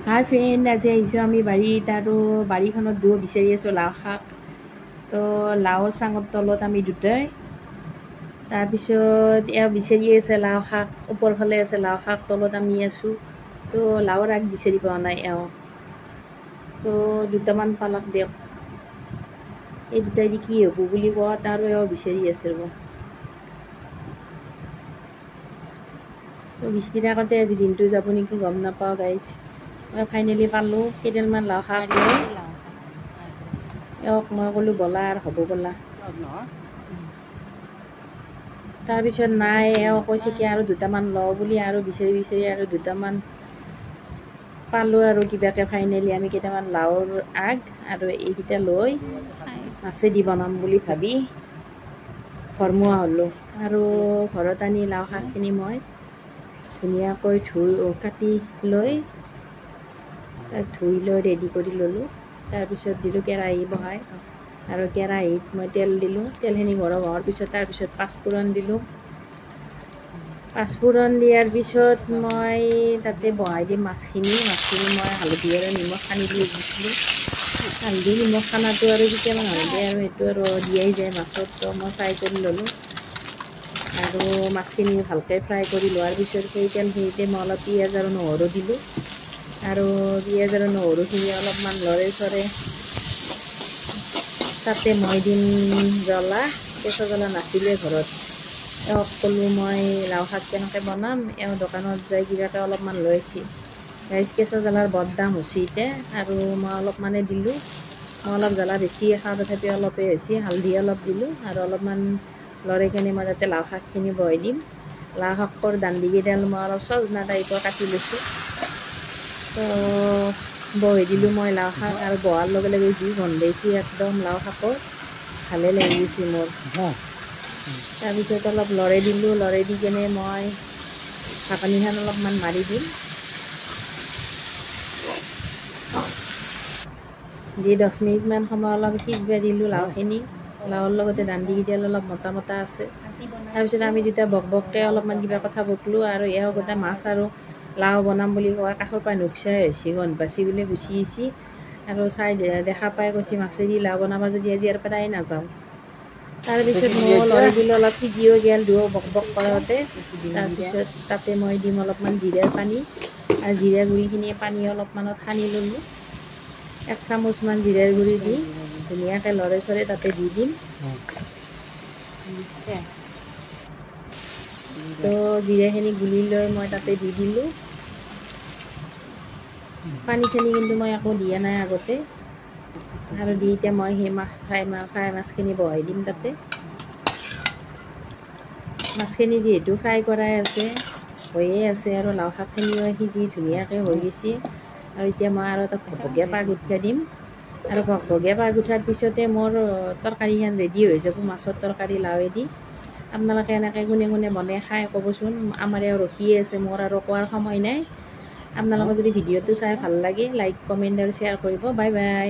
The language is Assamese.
হাই ফ্ৰেণ্ড, আজি আহিছোঁ আমি বাৰীত আৰু বাৰীখনত দুয়ো বিচাৰি আছোঁ লাও শাক। তো লাওৰ চাঙৰ তলত আমি দুটাই, তাৰপিছত এওঁ বিচাৰি আছে লাও শাক, ওপৰ ফালে আছে লাও শাক, তলত আমি আছোঁ। তো লাওৰ আগ বিচাৰি পোৱা নাই এওঁ। তো দুটামান পালাক দিয়ক, এই দুটাই দি কি হ'ব বুলি কোৱাত আৰু এওঁ বিচাৰি আছে ৰ'ব। তো বিচাৰি থাকোঁতে আজি দিনটো যাব নেকি গম নাপাওঁ গাইজ। মই ফাইনেলি পালোঁ কেইডালমান লাও শাক লৈ। এওঁক মই ক'লোঁ ব'লা আৰু হ'ব ব'লা। তাৰপিছত নাই, এওঁ কৈছে কি আৰু দুটামান লওঁ বুলি, আৰু বিচাৰি বিচাৰি আৰু দুটামান পালোঁ আৰু কিবাকৈ ফাইনেলি আমি কেইটামান লাওৰ আগ আৰু এইকেইটা লৈ মাছেদি বনাম বুলি ভাবি ঘৰমুৱা হ'লোঁ। আৰু ঘৰত আনি লাও শাকখিনি মই ধুনীয়াকৈ কাটি লৈ ধুই লৈ ৰেডি কৰি ল'লোঁ। তাৰপিছত দিলোঁ কেৰাহী বহাই, আৰু কেৰাহীত মই তেল দিলোঁ। তেলখিনি গৰম হোৱাৰ পিছত তাৰপিছত পাঁচফোৰণ দিলোঁ। পাঁচফোৰণ দিয়াৰ পিছত মই তাতে বহাই দিম মাছখিনি মই হালধি আৰু নিমখ সানি দি দিছিলোঁ। হালধি নিমখ সানাটো আৰু কেতিয়াবা হালধি আৰু সেইটো আৰু দিয়াই যায় মাছত। তো মই ফ্ৰাই কৰি ল'লোঁ, আৰু মাছখিনি ভালকৈ ফ্ৰাই কৰি লোৱাৰ পিছত সেই তেলখিনিতে মই অলপ পিঁয়াজ আৰু নহৰু দিলোঁ। আৰু পিঁয়াজ আৰু নহৰুখিনি অলপমান লৰাই চৰাই তাতে মই দিম জ্বলা। কেঁচা জ্বলা নাছিলে ঘৰত। এওঁক ক'লোঁ মই লাও শাক কেনেকৈ বনাম, এওঁ দোকানত যাই কিবাকৈ অলপমান লৈ আহিছে। গাইজ, কেঁচা জ্বলাৰ বৰ দাম হৈছে এতিয়া, আৰু মই অলপমানে দিলোঁ। মই অলপ জ্বলা বেছিয়ে খাওঁ, তথাপি অলপেই হৈছে। হালধি অলপ দিলোঁ আৰু অলপমান লৰাই কিনে মই তাতে লাও শাকখিনি বহাই দিম। লাও শাকৰ দাণ্ডিকেইডাল মই অলপ চজনা টাইপৰ কাটি লৈছোঁ। তো বহাই দিলোঁ মই লাও শাক, আৰু বহাৰ লগে লগে যি গন্ধাইছে একদম লাও শাকৰ, ভালে লাগি গৈছে মোৰ। তাৰপিছত অলপ লৰাই দিলোঁ, লৰাই দি কিনে মই ঢাকনিখন অলপমান মাৰি দিম। দি 10 মিনিটমান সময় অলপ সিজিব দিলোঁ লাওখিনি। লাওৰ লগতে দাণ্ডিকেইডাল অলপ মোটা মোটা আছে। তাৰপিছত আমি দুটা বকবককৈ অলপমান কিবা কথা বকিলোঁ, আৰু এওঁ গোটেই মাছ আৰু লাও বনাম বুলি কোৱা কাষৰ পৰা নুকচাই হৈছে, গন্ধ পাইছে বুলি গুচি আহিছে। আৰু দেখা পাই কৈছে মাছেদি লাও বনাবা যদি আজি ইয়াৰ পৰাই নাযাওঁ। তাৰপিছত মই লৰাই দিলোঁ, অলপ সিজিও গেল দুয়ো বক বক কৰাওঁতে। তাৰপিছত তাতে মই দিম অলপমান জিৰাৰ পানী, আৰু জিৰা গুড়িখিনি পানী অলপমানত সানি ল'লোঁ। 1 চামুচমান জিৰাৰ গুড়ি দি ধুনীয়াকৈ লৰাই চৰাই তাতে দি দিম। তো জিৰাখিনি গুলি লৈ মই তাতে দি দিলোঁ। পানী চানি কিন্তু মই একো দিয়া নাই আগতে। আৰু দি এতিয়া মই সেই ফ্ৰাই মাছখিনি বহাই দিম তাতে। মাছখিনি যিহেতু ফ্ৰাই কৰাই আছে, হৈয়ে আছে, আৰু লাও শাকখিনিও সিজি ধুনীয়াকৈ হৈ গৈছে। আৰু এতিয়া মই আৰু এটা ভকভকীয়া পাগ উঠাই দিম, আৰু ভকভকীয়া পাগ উঠাৰ পিছতে মোৰ তৰকাৰীখন ৰেডি হৈ যাব, মাছৰ তৰকাৰী লাওৱেদি। আপোনালোকে এনেকৈ কোনে কোনে বনাই খাই ক'বচোন। আমাৰ এওঁ ৰখিয়ে আছে, মোৰ আৰু কোৱাৰ সময় নাই। আপোনালোকৰ যদি ভিডিঅ'টো চাই ভাল লাগে, লাইক কমেণ্ট আৰু শ্বেয়াৰ কৰিব। Bye bye.